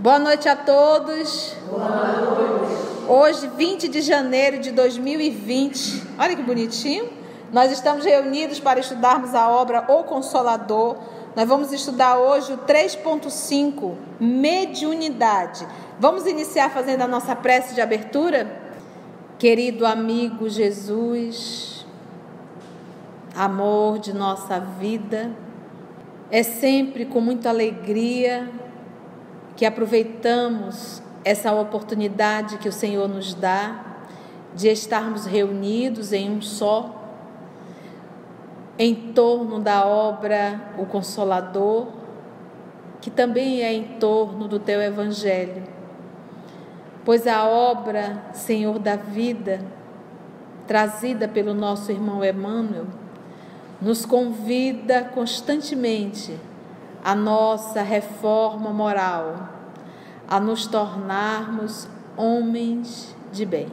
Boa noite a todos. Boa noite. Hoje, 20 de janeiro de 2020, olha que bonitinho. Nós estamos reunidos para estudarmos a obra O Consolador. Nós vamos estudar hoje o 3.5, mediunidade. Vamos iniciar fazendo a nossa prece de abertura? Querido amigo Jesus, amor de nossa vida, é sempre com muita alegria que aproveitamos essa oportunidade que o Senhor nos dá de estarmos reunidos em um só, em torno da obra O Consolador, que também é em torno do Teu Evangelho. Pois a obra, Senhor da vida, trazida pelo nosso irmão Emmanuel, nos convida constantemente à nossa reforma moral, a nos tornarmos homens de bem.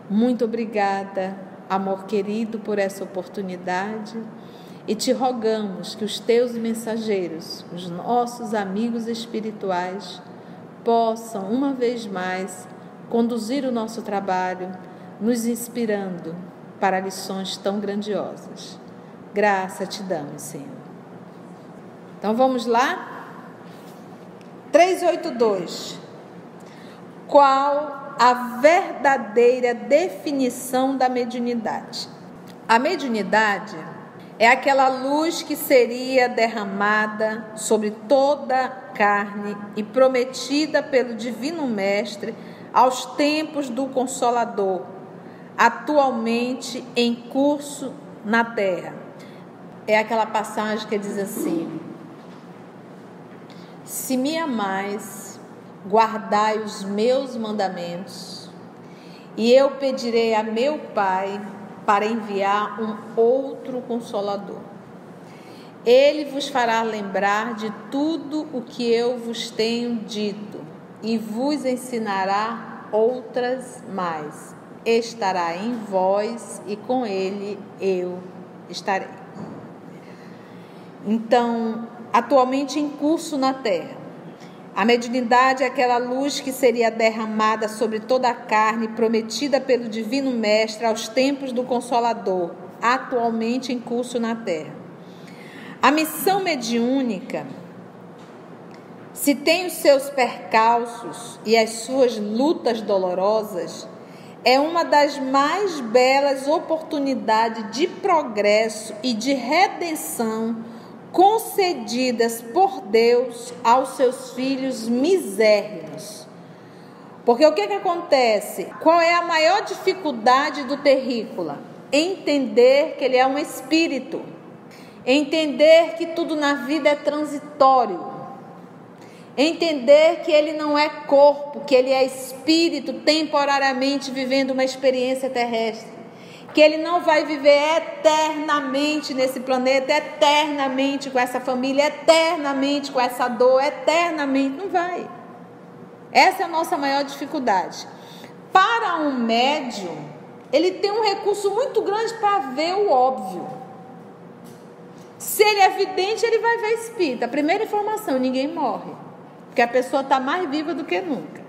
Muito obrigada, amor querido, por essa oportunidade, e te rogamos que os teus mensageiros, os nossos amigos espirituais, possam uma vez mais conduzir o nosso trabalho, nos inspirando para lições tão grandiosas. Graça te damos, Senhor. Então vamos lá? 382. Qual a verdadeira definição da mediunidade? A mediunidade é aquela luz que seria derramada sobre toda a carne e prometida pelo Divino Mestre aos tempos do Consolador, atualmente em curso na Terra. É aquela passagem que diz assim: se me amais, guardai os meus mandamentos, e eu pedirei a meu Pai para enviar um outro Consolador. Ele vos fará lembrar de tudo o que eu vos tenho dito, e vos ensinará outras mais. Estará em vós, e com ele eu estarei. Então, atualmente em curso na Terra, a mediunidade é aquela luz que seria derramada sobre toda a carne, prometida pelo Divino Mestre aos tempos do Consolador, atualmente em curso na Terra. A missão mediúnica, se tem os seus percalços e as suas lutas dolorosas, é uma das mais belas oportunidades de progresso e de redenção concedidas por Deus aos seus filhos misérrimos. Porque o que acontece? Qual é a maior dificuldade do terrícola? Entender que ele é um espírito. Entender que tudo na vida é transitório. Entender que ele não é corpo, que ele é espírito temporariamente vivendo uma experiência terrestre. Que ele não vai viver eternamente nesse planeta, eternamente com essa família, eternamente com essa dor, eternamente, não vai. Essa é a nossa maior dificuldade. Para um médium, ele tem um recurso muito grande para ver o óbvio. Se ele é vidente, ele vai ver espírito. A primeira informação: ninguém morre, porque a pessoa está mais viva do que nunca.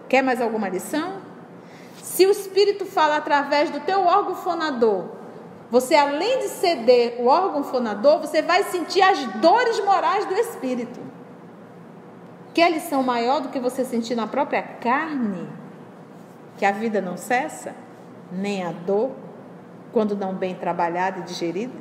Quer mais alguma lição? Se o espírito fala através do teu órgão fonador, você, além de ceder o órgão fonador, você vai sentir as dores morais do espírito. Quer lição maior do que você sentir na própria carne? Que a vida não cessa, nem a dor, quando não bem trabalhada e digerida?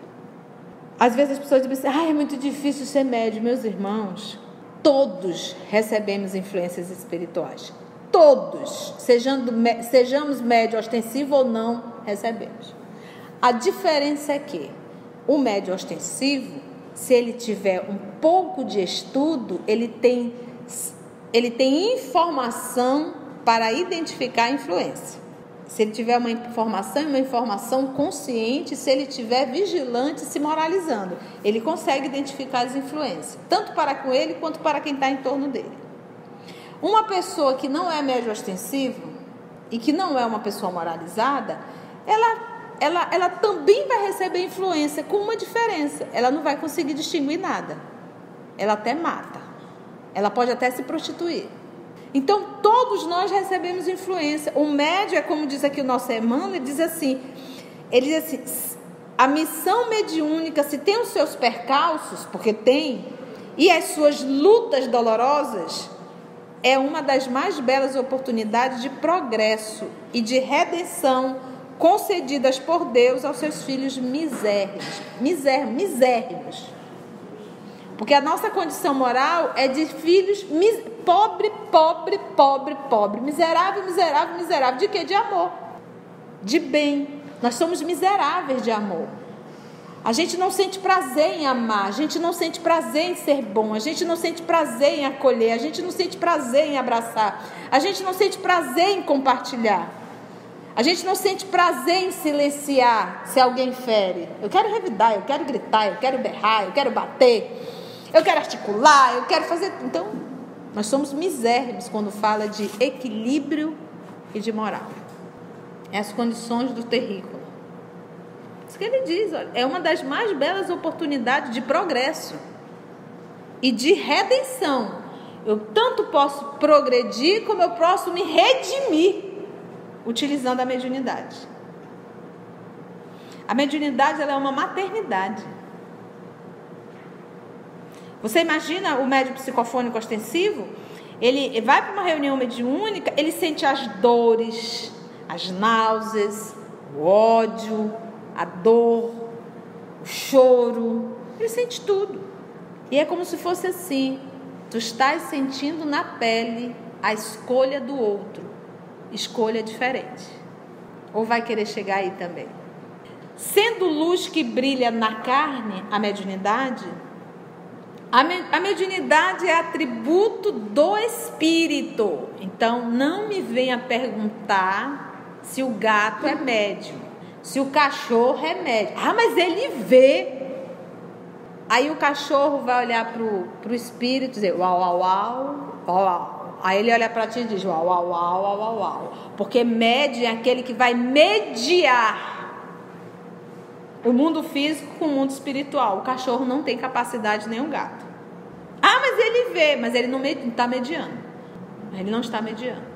Às vezes as pessoas dizem assim: é muito difícil ser médium. Meus irmãos, todos recebemos influências espirituais. Todos, sejamos médio ostensivo ou não, recebemos. A diferença é que o médio ostensivo, se ele tiver um pouco de estudo, ele tem informação para identificar a influência. Se ele tiver uma informação consciente, se ele tiver vigilante, se moralizando, ele consegue identificar as influências, tanto para com ele quanto para quem está em torno dele. Uma pessoa que não é médio ostensivo e que não é uma pessoa moralizada, ela também vai receber influência, com uma diferença: ela não vai conseguir distinguir nada. Ela até mata, Ela pode até se prostituir. Então, todos nós recebemos influência. O médium, é como diz aqui o nosso irmão, ele diz assim, a missão mediúnica, se tem os seus percalços, porque tem, e as suas lutas dolorosas, é uma das mais belas oportunidades de progresso e de redenção concedidas por Deus aos seus filhos misérrimos. Porque a nossa condição moral é de filhos pobre, miserável. De quê? De amor, de bem. Nós somos miseráveis de amor. A gente não sente prazer em amar, a gente não sente prazer em ser bom, a gente não sente prazer em acolher, a gente não sente prazer em abraçar, a gente não sente prazer em compartilhar, a gente não sente prazer em silenciar se alguém fere. Eu quero revidar, eu quero gritar, eu quero berrar, eu quero bater, eu quero articular, eu quero fazer... Então, nós somos misérrimos quando fala de equilíbrio e de moral. As condições do terrícola. Isso que ele diz, olha, é uma das mais belas oportunidades de progresso e de redenção. Eu tanto posso progredir como eu posso me redimir utilizando a mediunidade. A mediunidade, ela é uma maternidade. Você imagina o médium psicofônico ostensivo? Ele vai para uma reunião mediúnica, ele sente as dores, as náuseas, o ódio, a dor, o choro, ele sente tudo. E é como se fosse assim, tu estás sentindo na pele a escolha do outro, escolha diferente. Ou vai querer chegar aí também? Sendo luz que brilha na carne, a mediunidade é atributo do espírito. Então, não me venha perguntar se o gato é médium, se o cachorro é médium. Ah, mas ele vê. Aí o cachorro vai olhar pro espírito e dizer uau, uau, uau, uau, uau. Aí ele olha para ti e diz uau, uau, uau, uau, uau, uau. Porque médium é aquele que vai mediar o mundo físico com o mundo espiritual. O cachorro não tem capacidade, nem o gato. Ah, mas ele vê, mas ele não está mediando. Ele não está mediando.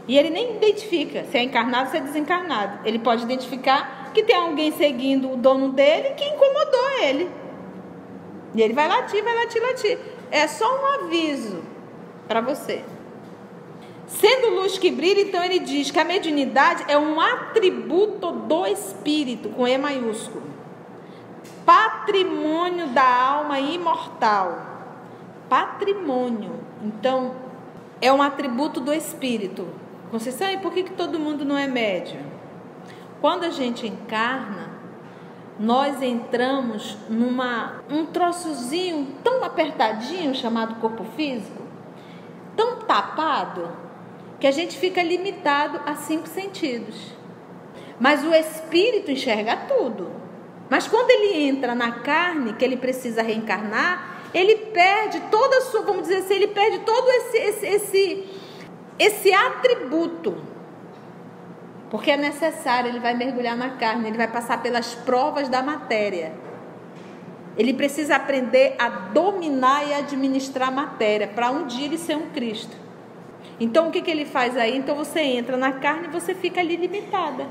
E ele nem identifica se é encarnado ou se é desencarnado. Ele pode identificar que tem alguém seguindo o dono dele que incomodou ele. E ele vai latir. É só um aviso para você. Sendo luz que brilha, então ele diz que a mediunidade é um atributo do espírito, com E maiúsculo. Patrimônio da alma imortal. Patrimônio. Então, é um atributo do espírito. Conceição, e por que todo mundo não é médium? Quando a gente encarna, nós entramos um troçozinho tão apertadinho, chamado corpo físico, tão tapado, que a gente fica limitado a 5 sentidos. Mas o espírito enxerga tudo. Mas quando ele entra na carne, que ele precisa reencarnar, ele perde toda a sua, vamos dizer assim, ele perde todo esse atributo. Porque é necessário, ele vai mergulhar na carne, ele vai passar pelas provas da matéria. Ele precisa aprender a dominar e administrar a matéria, para um dia ele ser um Cristo. Então, o que ele faz aí? Então, você entra na carne e você fica ali limitada.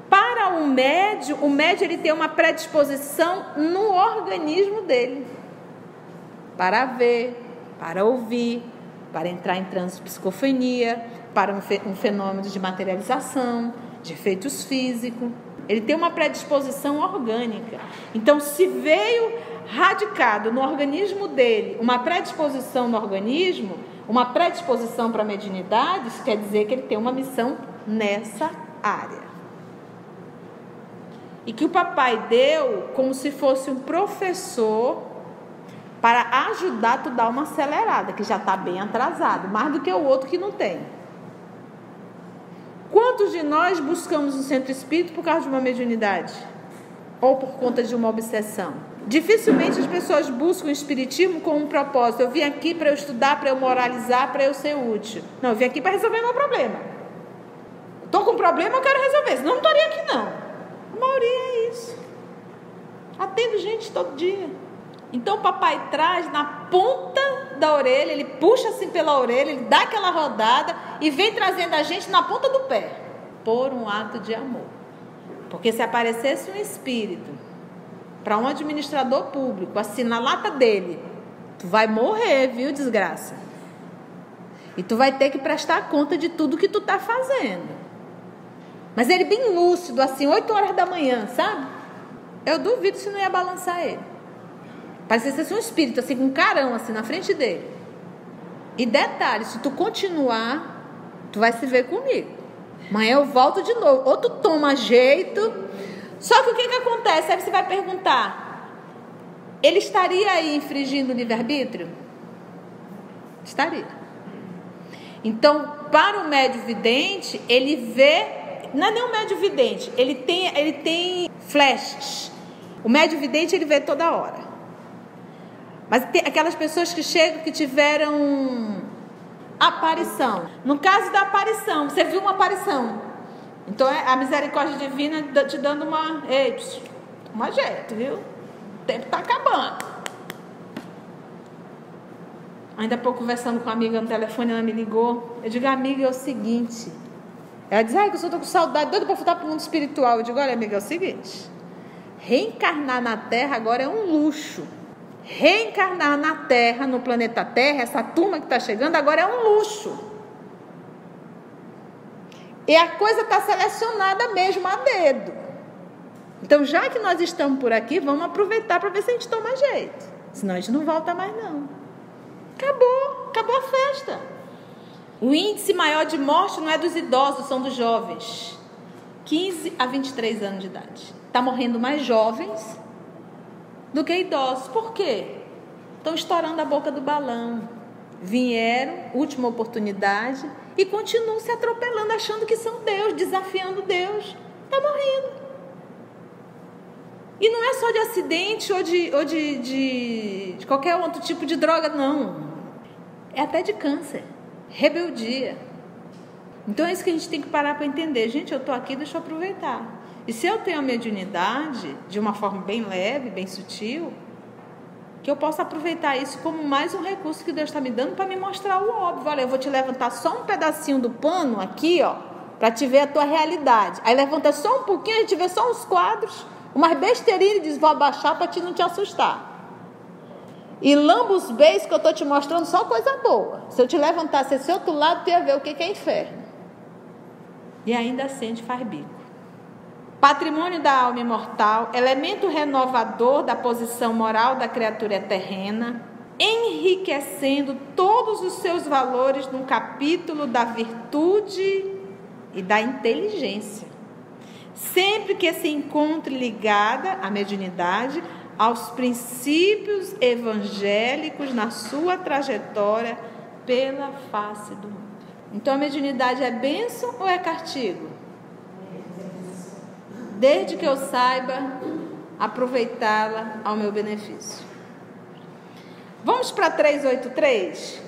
Para o médium ele tem uma predisposição no organismo dele. Para ver, para ouvir, para entrar em transe de psicofonia, para um fenômeno de materialização, de efeitos físicos. Ele tem uma predisposição orgânica. Então, se veio radicado no organismo dele uma predisposição no organismo, uma predisposição para a mediunidade, isso quer dizer que ele tem uma missão nessa área. E que o papai deu como se fosse um professor para ajudar tu a dar uma acelerada, que já está bem atrasado, mais do que o outro que não tem. Quantos de nós buscamos um centro espírita por causa de uma mediunidade? Ou por conta de uma obsessão? Dificilmente as pessoas buscam o espiritismo com um propósito. Eu vim aqui para eu estudar, para eu moralizar, para eu ser útil. Não, eu vim aqui para resolver meu problema. Estou com um problema, eu quero resolver. Senão não estaria aqui não. A maioria é isso. Atendo gente todo dia. Então o papai traz na ponta da orelha, ele puxa assim pela orelha, ele dá aquela rodada e vem trazendo a gente na ponta do pé, por um ato de amor. Porque se aparecesse um espírito para um administrador público, assim, na lata dele, tu vai morrer, viu, desgraça? E tu vai ter que prestar conta de tudo que tu tá fazendo. Mas ele bem lúcido, assim, 8 horas da manhã, sabe? Eu duvido se não ia balançar ele. Parecia ser um espírito, assim, com um carão, assim, na frente dele. E detalhe, se tu continuar, tu vai se ver comigo. Amanhã eu volto de novo. Ou tu toma jeito. Só que o que acontece? Aí você vai perguntar, ele estaria aí infringindo o livre-arbítrio? Estaria. Então, para o médium vidente, ele vê, não é nem o médium vidente, ele tem flashes. O médium vidente, ele vê toda hora. Mas tem aquelas pessoas que chegam, que tiveram aparição. No caso da aparição, você viu uma aparição. Então, é a misericórdia divina te dando uma jeito, viu? O tempo está acabando. Ainda há pouco, conversando com uma amiga no telefone, ela me ligou. Eu digo, amiga, é o seguinte. Ela diz, que eu só estou com saudade, doida para voltar para o mundo espiritual. Eu digo, olha, amiga, é o seguinte. Reencarnar na Terra agora é um luxo. Reencarnar na Terra, no planeta Terra, essa turma que está chegando, agora é um luxo. E a coisa está selecionada mesmo a dedo. Então, já que nós estamos por aqui, vamos aproveitar para ver se a gente toma jeito. Senão a gente não volta mais, não. Acabou a festa. O índice maior de morte não é dos idosos, são dos jovens. 15 a 23 anos de idade. Está morrendo mais jovens do que idosos. Por quê? Estão estourando a boca do balão. Vieram, última oportunidade, e continuam se atropelando, achando que são Deus, desafiando Deus. Está morrendo. E não é só de acidente ou de qualquer outro tipo de droga, não. É até de câncer, rebeldia. Então é isso que a gente tem que parar para entender. Gente, eu estou aqui, deixa eu aproveitar. E se eu tenho a mediunidade, de uma forma bem leve, bem sutil, que eu possa aproveitar isso como mais um recurso que Deus está me dando para me mostrar o óbvio. Olha, eu vou te levantar só um pedacinho do pano aqui, ó, para te ver a tua realidade. Aí levanta só um pouquinho, a gente vê só uns quadros, umas besteirinhas, e diz, vou abaixar para não te assustar. E lamba os beijos que eu estou te mostrando, só coisa boa. Se eu te levantasse esse outro lado, tu ia ver o que é inferno. E ainda assim a gente faz bico. Patrimônio da alma imortal, elemento renovador da posição moral da criatura terrena, enriquecendo todos os seus valores no capítulo da virtude e da inteligência. Sempre que se encontre ligada à mediunidade, aos princípios evangélicos na sua trajetória pela face do mundo. Então a mediunidade é bênção ou é castigo? Desde que eu saiba aproveitá-la ao meu benefício. Vamos para 383?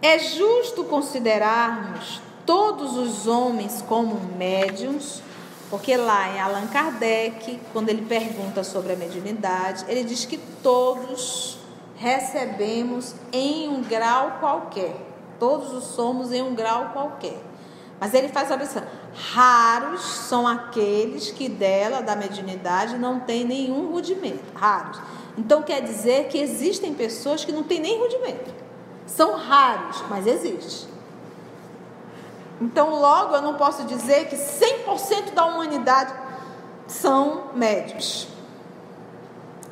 É justo considerarmos todos os homens como médiuns, porque lá em Allan Kardec, quando ele pergunta sobre a mediunidade, ele diz que todos recebemos em um grau qualquer. Todos os somos em um grau qualquer. Mas ele faz a observação: raros são aqueles que dela, da mediunidade, não tem nenhum rudimento. Raros. Então quer dizer que existem pessoas que não têm nem rudimento. São raros, mas existem. Então logo eu não posso dizer que 100% da humanidade são médiuns.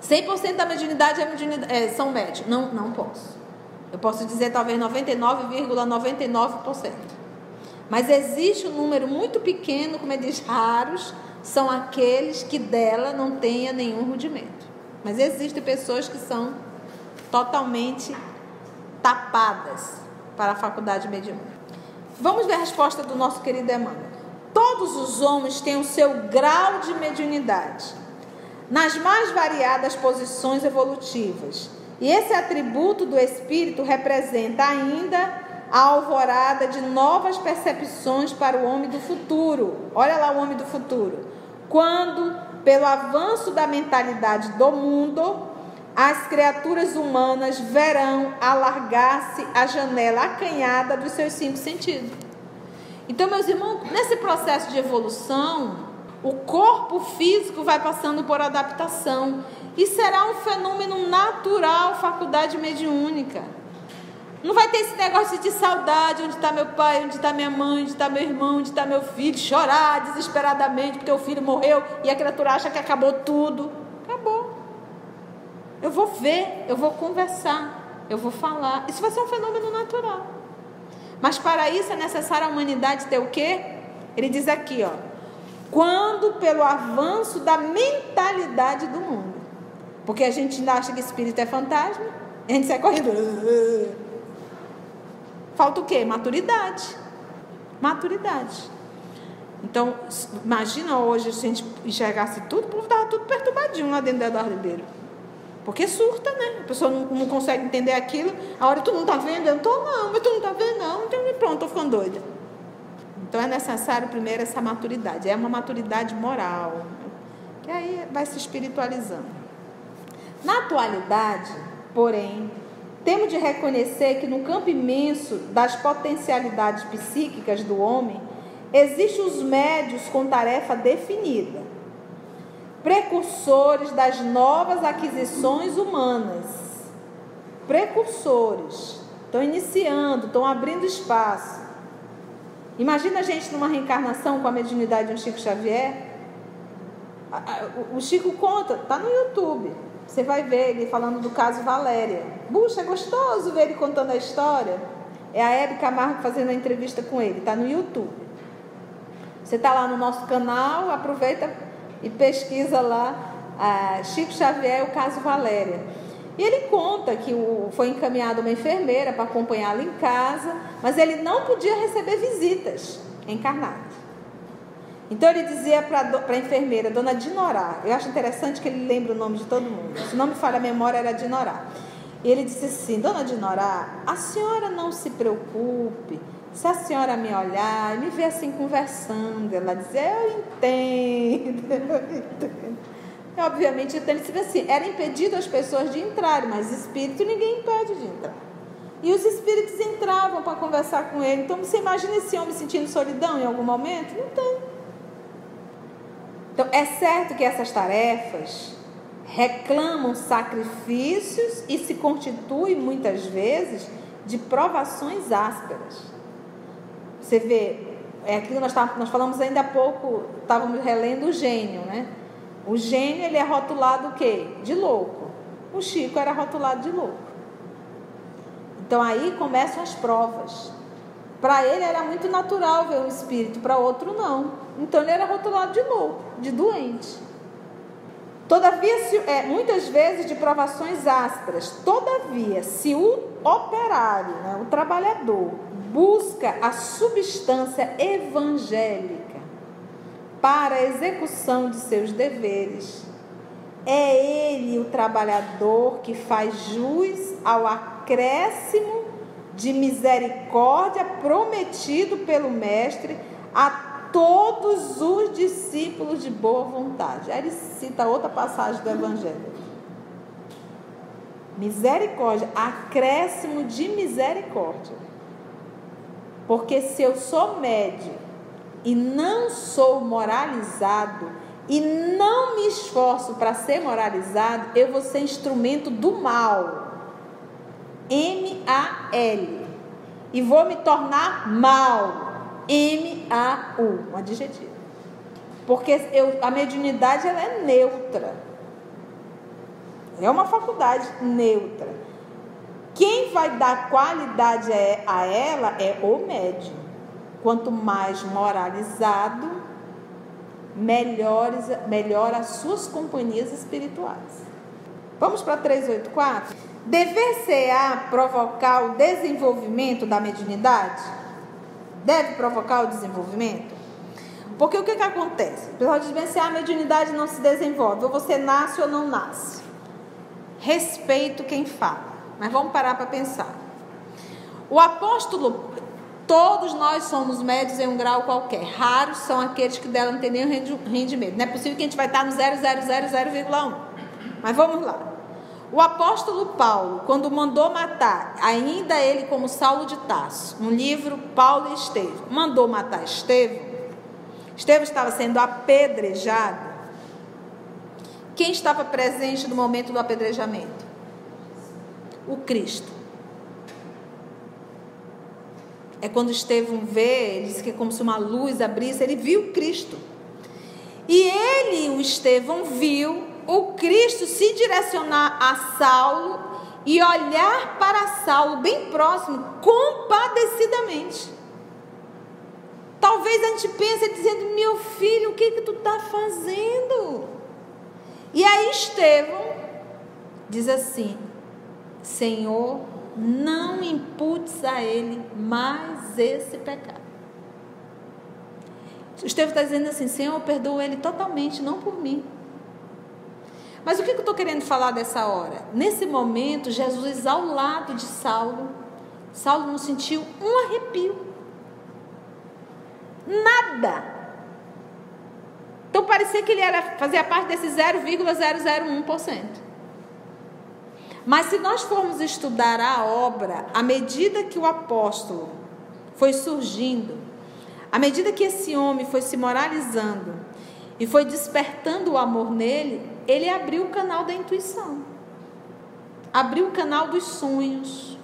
100% da mediunidade são médiuns. Não posso. Eu posso dizer talvez 99,99%. Mas existe um número muito pequeno, como ele diz, raros, são aqueles que dela não tenha nenhum rudimento. Mas existem pessoas que são totalmente tapadas para a faculdade mediúnica. Vamos ver a resposta do nosso querido Emmanuel. Todos os homens têm o seu grau de mediunidade, nas mais variadas posições evolutivas. E esse atributo do espírito representa ainda a alvorada de novas percepções para o homem do futuro. Olha lá o homem do futuro. Quando, pelo avanço da mentalidade do mundo, as criaturas humanas verão alargar-se a janela acanhada dos seus 5 sentidos. Então, meus irmãos, nesse processo de evolução, o corpo físico vai passando por adaptação. E será um fenômeno natural, faculdade mediúnica. Não vai ter esse negócio de saudade, onde está meu pai, onde está minha mãe, onde está meu irmão, onde está meu filho, chorar desesperadamente porque o filho morreu e a criatura acha que acabou tudo. Acabou. Eu vou ver, eu vou conversar, eu vou falar. Isso vai ser um fenômeno natural. Mas para isso é necessário a humanidade ter o quê? Ele diz aqui, ó. Quando pelo avanço da mentalidade do mundo. Porque a gente ainda acha que espírito é fantasma, a gente sai correndo. Falta o quê? Maturidade. Maturidade. Então, imagina hoje se a gente enxergasse tudo, o povo estava tudo perturbadinho lá dentro do Eduardo Ribeiro. Porque surta, né? A pessoa não consegue entender aquilo. A hora tu não está vendo, eu não estou não, mas tu não está vendo não. Então, pronto, estou ficando doida. Então, é necessário primeiro essa maturidade. É uma maturidade moral. Que aí vai se espiritualizando. Na atualidade, porém, temos de reconhecer que no campo imenso das potencialidades psíquicas do homem, existem os médios com tarefa definida, precursores das novas aquisições humanas. Precursores. Estão iniciando, estão abrindo espaço. Imagina a gente numa reencarnação com a mediunidade de um Chico Xavier. O Chico conta, está no YouTube. Você vai ver ele falando do caso Valéria. Puxa, é gostoso ver ele contando a história. É a Hebe Camargo fazendo a entrevista com ele. Está no YouTube. Você está lá no nosso canal, aproveita e pesquisa lá Chico Xavier, o caso Valéria. E ele conta que foi encaminhada uma enfermeira para acompanhá-lo em casa, mas ele não podia receber visitas encarnadas. Então ele dizia para a enfermeira, dona Dinorá, eu acho interessante que ele lembra o nome de todo mundo, se não me falha a memória, era Dinorá. E ele disse assim, dona Dinorá, a senhora não se preocupe, se a senhora me olhar e me ver assim conversando, ela dizia, eu entendo. E, obviamente, ele disse assim, era impedido as pessoas de entrarem, mas espírito ninguém impede de entrar. E os espíritos entravam para conversar com ele. Então você imagina esse homem sentindo solidão em algum momento? Não tem. Então, é certo que essas tarefas reclamam sacrifícios e se constituem, muitas vezes, de provações ásperas. Você vê, é aquilo que nós falamos ainda há pouco, estávamos relendo o gênio, né? O gênio, ele é rotulado o quê? De louco. O Chico era rotulado de louco. Então, aí começam as provas. Para ele era muito natural ver um espírito, para outro não. Então ele era rotulado de louco, de doente. Todavia, muitas vezes de provações ásperas. Todavia, se o operário, né, o trabalhador, busca a substância evangélica para a execução de seus deveres, é ele, o trabalhador, que faz jus ao acréscimo de misericórdia prometido pelo Mestre a todos os discípulos de boa vontade. Aí ele cita outra passagem do Evangelho. Misericórdia, acréscimo de misericórdia. Porque se eu sou médio e não sou moralizado e não me esforço para ser moralizado, eu vou ser instrumento do mal. M-A-L. E vou me tornar mal. M-A-U. Um adjetivo. Porque a mediunidade, ela é neutra. É uma faculdade neutra. Quem vai dar qualidade a ela é o médium. Quanto mais moralizado, melhor as suas companhias espirituais. Vamos para 384? Dever-se-á provocar o desenvolvimento da mediunidade? Deve provocar o desenvolvimento? Porque o que acontece? O pessoal diz bem assim, a mediunidade não se desenvolve, ou você nasce ou não nasce. Respeito quem fala, mas vamos parar para pensar. O apóstolo, todos nós somos médios em um grau qualquer. Raros são aqueles que dela não tem nenhum rendimento. Não é possível que a gente vai estar no 0,000,1. Mas vamos lá. O apóstolo Paulo, quando mandou matar, ainda ele como Saulo de Tarso, no livro Paulo e Estevão, mandou matar Estevão estava sendo apedrejado. Quem estava presente no momento do apedrejamento? O Cristo. É quando Estevão vê, ele diz que é como se uma luz abrisse, ele viu Cristo. E ele, o Estevão, viu o Cristo se direcionar a Saulo e olhar para Saulo bem próximo, compadecidamente. Talvez a gente pense dizendo: meu filho, o que tu está fazendo? E aí Estevão diz assim: Senhor, não imputes a ele mais esse pecado. Estevão está dizendo assim: Senhor, perdoa ele totalmente, não por mim. Mas o que eu estou querendo falar dessa hora? Nesse momento, Jesus ao lado de Saulo, Saulo não sentiu um arrepio. Nada. Então parecia que ele fazia parte desse 0,001%. Mas se nós formos estudar a obra, à medida que o apóstolo foi surgindo, à medida que esse homem foi se moralizando e foi despertando o amor nele, ele abriu o canal da intuição, abriu o canal dos sonhos.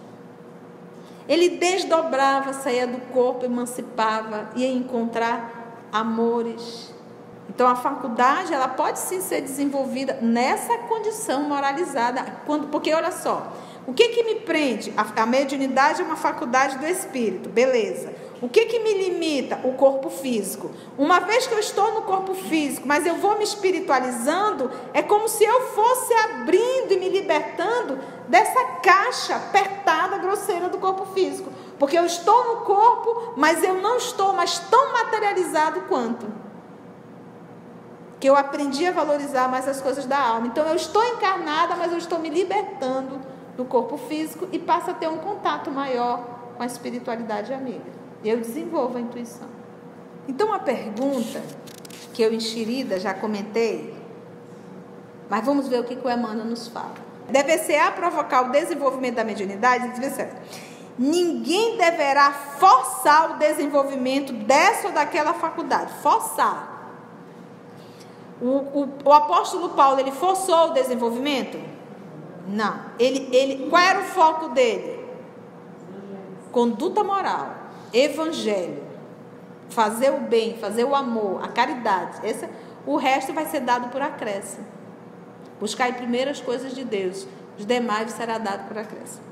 Ele desdobrava, saía do corpo, emancipava, ia encontrar amores. Então a faculdade, ela pode sim ser desenvolvida nessa condição moralizada, porque olha só, o que me prende? A mediunidade é uma faculdade do espírito, beleza. O que me limita? O corpo físico. Uma vez que eu estou no corpo físico, mas eu vou me espiritualizando, é como se eu fosse abrindo e me libertando dessa caixa apertada, grosseira do corpo físico. Porque eu estou no corpo, mas eu não estou mais tão materializado quanto. Que eu aprendi a valorizar mais as coisas da alma. Então eu estou encarnada, mas eu estou me libertando do corpo físico e passo a ter um contato maior com a espiritualidade amiga. Eu desenvolvo a intuição. Então a pergunta que eu enxerida, já comentei, mas vamos ver o que o Emmanuel nos fala. Deve ser a provocar o desenvolvimento da mediunidade. Ninguém deverá forçar o desenvolvimento dessa ou daquela faculdade. Forçar. O apóstolo Paulo, ele forçou o desenvolvimento? Não. Qual era o foco dele? Conduta moral, evangelho, fazer o bem, fazer o amor, a caridade. O resto vai ser dado por acréscimo. Buscar primeiro as coisas de Deus, os demais será dado por acréscimo.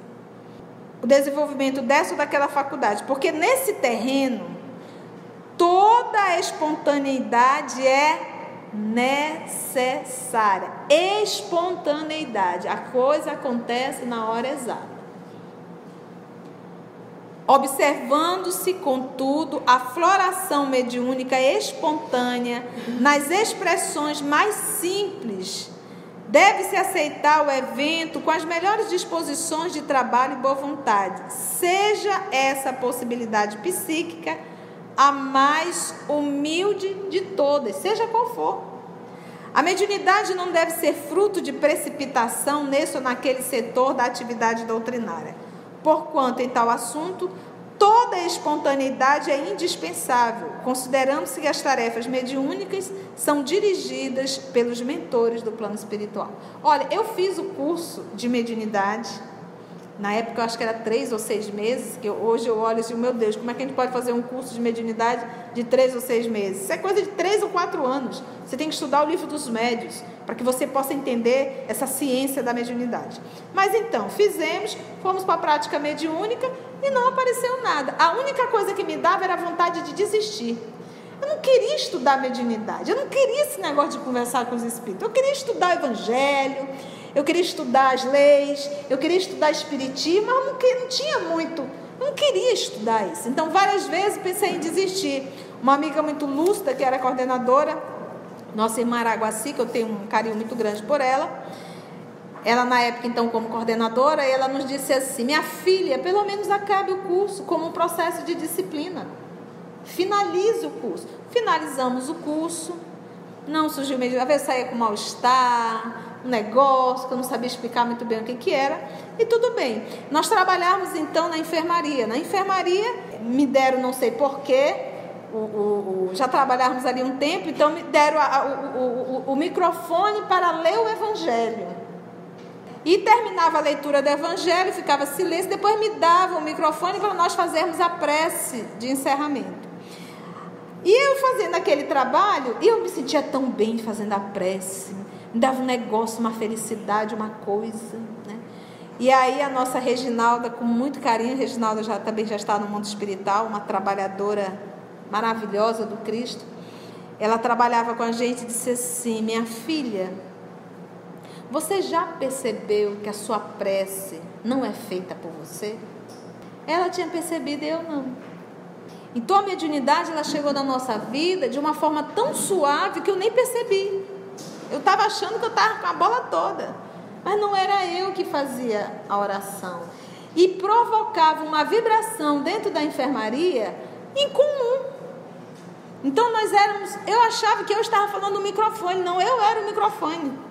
O desenvolvimento dessa ou daquela faculdade, porque nesse terreno toda a espontaneidade é necessária. Espontaneidade, a coisa acontece na hora exata. Observando-se, contudo, a floração mediúnica espontânea nas expressões mais simples, deve-se aceitar o evento com as melhores disposições de trabalho e boa vontade, seja essa possibilidade psíquica a mais humilde de todas, seja qual for. A mediunidade não deve ser fruto de precipitação nesse ou naquele setor da atividade doutrinária, porquanto em tal assunto toda a espontaneidade é indispensável, considerando-se que as tarefas mediúnicas são dirigidas pelos mentores do plano espiritual. Olha, eu fiz o curso de mediunidade, na época eu acho que era 3 ou 6 meses, que hoje eu olho assim, meu Deus, como é que a gente pode fazer um curso de mediunidade de 3 ou 6 meses? Isso é coisa de 3 ou 4 anos. Você tem que estudar o livro dos médiuns, para que você possa entender essa ciência da mediunidade. Mas então, fomos para a prática mediúnica e não apareceu nada. A única coisa que me dava era a vontade de desistir. Eu não queria estudar mediunidade, eu não queria esse negócio de conversar com os espíritos, eu queria estudar o evangelho, eu queria estudar as leis, eu queria estudar espiritismo, mas não tinha muito, eu não queria estudar isso. Então, várias vezes pensei em desistir. Uma amiga muito lúcida, que era coordenadora, nossa irmã Araguaci, que eu tenho um carinho muito grande por ela, na época, então, como coordenadora, ela nos disse assim: minha filha, pelo menos acabe o curso como um processo de disciplina. Finalize o curso. Finalizamos o curso, não surgiu mediunidade, às vezes saía com mal-estar, um negócio que eu não sabia explicar muito bem o que era, e tudo bem. Nós trabalhávamos então na enfermaria. Na enfermaria me deram, não sei porquê, já trabalhávamos ali um tempo, então me deram o microfone para ler o Evangelho. E terminava a leitura do Evangelho, ficava silêncio, depois me davam o microfone para nós fazermos a prece de encerramento. E eu fazendo aquele trabalho, e eu me sentia tão bem fazendo a prece, me dava um negócio, uma felicidade, uma coisa, né? E aí a nossa Reginalda, com muito carinho, Reginalda também já está no mundo espiritual, uma trabalhadora maravilhosa do Cristo, ela trabalhava com a gente e disse assim: minha filha, você já percebeu que a sua prece não é feita por você? Ela tinha percebido e eu não. Então a mediunidade, ela chegou na nossa vida de uma forma tão suave que eu nem percebi. Eu estava achando que eu estava com a bola toda, mas não era eu que fazia a oração. E provocava uma vibração dentro da enfermaria incomum. Então eu achava que eu estava falando no microfone, não, eu era o microfone.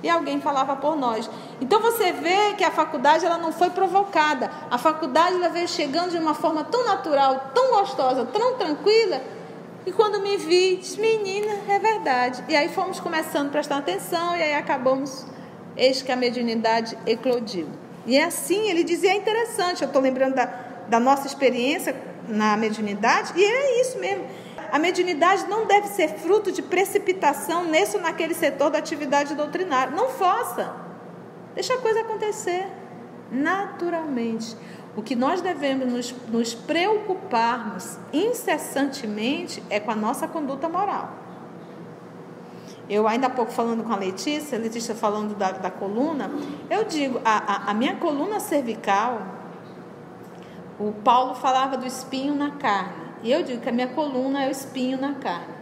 E alguém falava por nós. Então você vê que a faculdade, ela não foi provocada. A faculdade, ela veio chegando de uma forma tão natural, tão gostosa, tão tranquila, e quando me vi, disse: menina, é verdade. E aí fomos começando a prestar atenção, e aí acabamos, eis que a mediunidade eclodiu. E é assim, ele dizia, é interessante, eu estou lembrando da nossa experiência na mediunidade, e é isso mesmo. A mediunidade não deve ser fruto de precipitação nesse ou naquele setor da atividade doutrinária. Não força. Deixa a coisa acontecer naturalmente. O que nós devemos nos preocuparmos incessantemente é com a nossa conduta moral. Eu ainda há pouco falando com a Letícia falando da coluna, eu digo, a minha coluna cervical, o Paulo falava do espinho na carne. E eu digo que a minha coluna é o espinho na carne.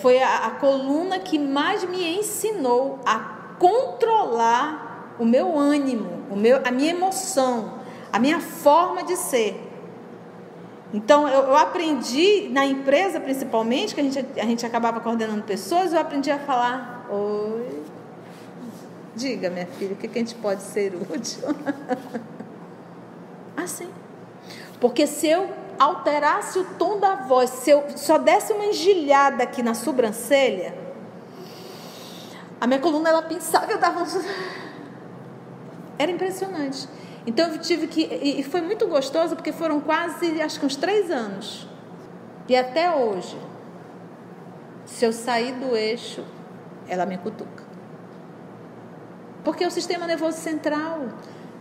Foi a coluna que mais me ensinou a controlar o meu ânimo, a minha emoção, a minha forma de ser. Então, eu aprendi, na empresa principalmente, que a gente acabava coordenando pessoas, eu aprendi a falar: oi, diga, minha filha, o que a gente pode ser útil? Assim. Porque se eu alterasse o tom da voz, se eu só desse uma engelhada aqui na sobrancelha, a minha coluna, ela pensava, eu dava era impressionante. Então eu tive que, e foi muito gostoso, porque foram quase, acho que uns 3 anos, e até hoje, se eu sair do eixo, ela me cutuca, porque o sistema nervoso central,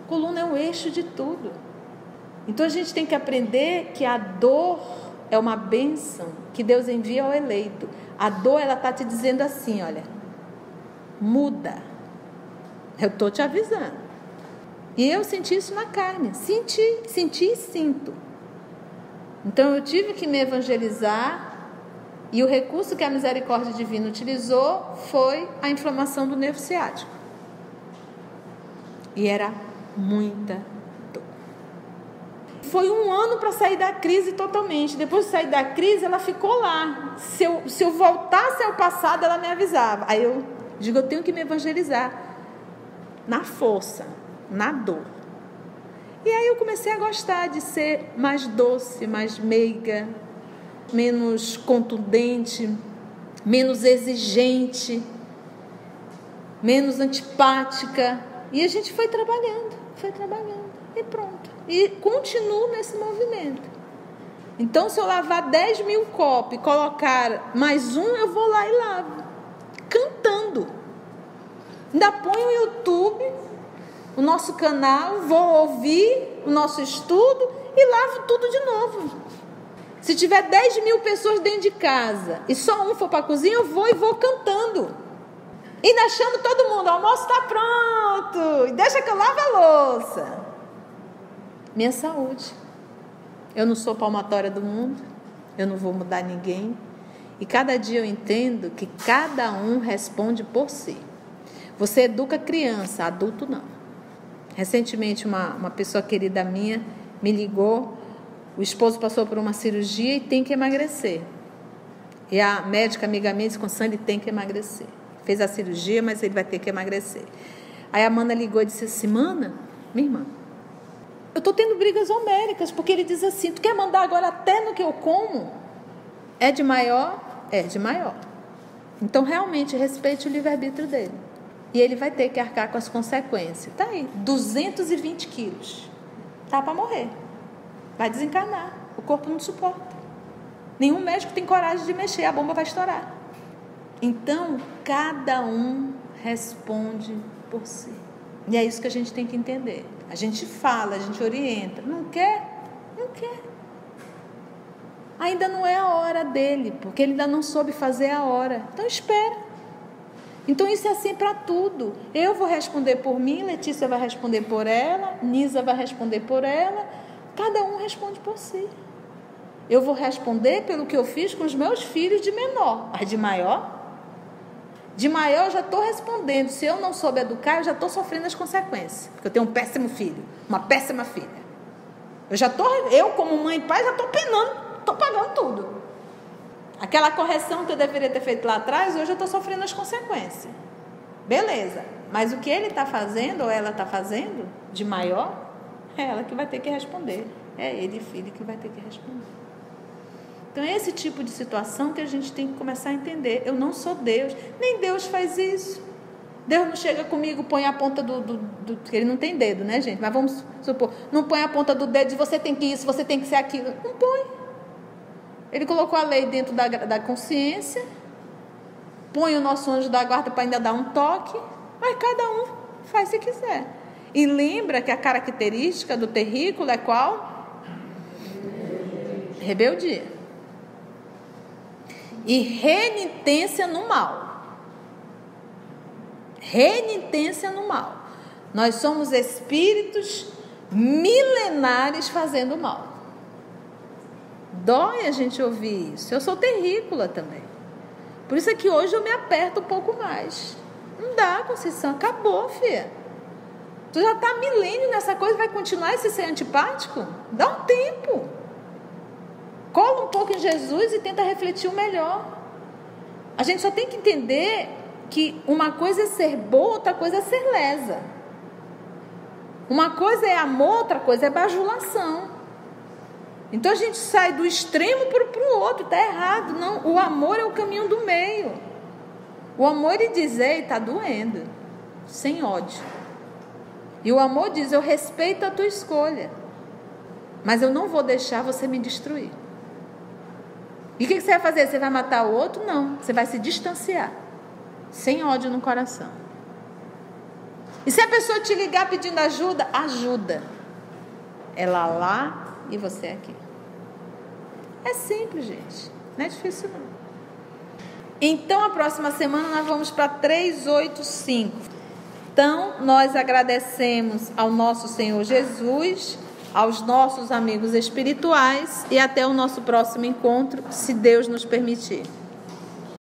a coluna é o eixo de tudo. Então a gente tem que aprender que a dor é uma bênção que Deus envia ao eleito. A dor, ela está te dizendo assim: olha, muda, eu estou te avisando. E eu senti isso na carne, senti e sinto. Então eu tive que me evangelizar, e o recurso que a misericórdia divina utilizou foi a inflamação do nervo ciático. E era muita dor. Foi 1 ano para sair da crise totalmente. Depois de sair da crise, ela ficou lá. Se eu voltasse ao passado, ela me avisava. Aí eu digo, eu tenho que me evangelizar na força, na dor. E aí eu comecei a gostar de ser mais doce, mais meiga, menos contundente, menos exigente, menos antipática. E a gente foi trabalhando, e pronto. E continuo nesse movimento. Então, se eu lavar 10 mil copos e colocar mais um, eu vou lá e lavo, cantando. Ainda ponho o YouTube, o nosso canal, vou ouvir o nosso estudo e lavo tudo de novo. Se tiver 10 mil pessoas dentro de casa e só um for para a cozinha, eu vou e vou cantando. E deixando todo mundo, o almoço está pronto, e deixa que eu lavo a louça. Minha saúde. Eu não sou palmatória do mundo, eu não vou mudar ninguém. E cada dia eu entendo que cada um responde por si. Você educa criança, adulto não. Recentemente uma pessoa querida minha me ligou, o esposo passou por uma cirurgia e tem que emagrecer. E a médica amiga minha disse, Constância, ele tem que emagrecer. Fez a cirurgia, mas ele vai ter que emagrecer. Aí a Mana ligou e disse assim: Mana, minha irmã, eu estou tendo brigas homéricas, porque ele diz assim: tu quer mandar agora até no que eu como? É de maior? É de maior. Então realmente respeite o livre-arbítrio dele. E ele vai ter que arcar com as consequências. Tá aí, 220 quilos. Tá para morrer. Vai desencarnar. O corpo não suporta. Nenhum médico tem coragem de mexer, a bomba vai estourar. Então, cada um responde por si. E é isso que a gente tem que entender. A gente fala, a gente orienta. Não quer? Não quer. Ainda não é a hora dele, porque ele ainda não soube fazer a hora. Então, espera. Então, isso é assim para tudo. Eu vou responder por mim, Letícia vai responder por ela, Nisa vai responder por ela. Cada um responde por si. Eu vou responder pelo que eu fiz com os meus filhos de menor. Mas de maior? De maior eu já estou respondendo. Se eu não soube educar, eu já estou sofrendo as consequências. Porque eu tenho um péssimo filho, uma péssima filha. Eu como mãe e pai, já estou penando, estou pagando tudo. Aquela correção que eu deveria ter feito lá atrás, hoje eu estou sofrendo as consequências. Beleza. Mas o que ele está fazendo, ou ela está fazendo, de maior, é ela que vai ter que responder. É ele, filho, que vai ter que responder. Então, é esse tipo de situação que a gente tem que começar a entender. Eu não sou Deus, nem Deus faz isso. Deus não chega comigo, põe a ponta porque ele não tem dedo, né, gente? Mas vamos supor, não põe a ponta do dedo de você tem que isso, você tem que ser aquilo. Não põe. Ele colocou a lei dentro da consciência, põe o nosso anjo da guarda para ainda dar um toque, mas cada um faz se quiser. E lembra que a característica do terrícola é qual? Rebeldia. E renitência no mal. Renitência no mal. Nós somos espíritos milenares fazendo mal. Dói a gente ouvir isso. Eu sou terrícola também. Por isso é que hoje eu me aperto um pouco mais. Não dá, Conceição. Acabou, filha. Tu já está milênio nessa coisa, vai continuar esse ser antipático? Dá um tempo. Cola um pouco em Jesus e tenta refletir o melhor. A gente só tem que entender que uma coisa é ser boa, outra coisa é ser lesa. Uma coisa é amor, outra coisa é bajulação. Então a gente sai do extremo para o outro, está errado. Não, o amor é o caminho do meio. O amor, ele diz: ei, está doendo, sem ódio. E o amor diz: eu respeito a tua escolha, mas eu não vou deixar você me destruir. E o que você vai fazer? Você vai matar o outro? Não, você vai se distanciar, sem ódio no coração. E se a pessoa te ligar pedindo ajuda, ajuda. Ela lá e você aqui. É simples, gente. Não é difícil, não. Então, a próxima semana nós vamos para 385. Então, nós agradecemos ao nosso Senhor Jesus, aos nossos amigos espirituais e até o nosso próximo encontro, se Deus nos permitir.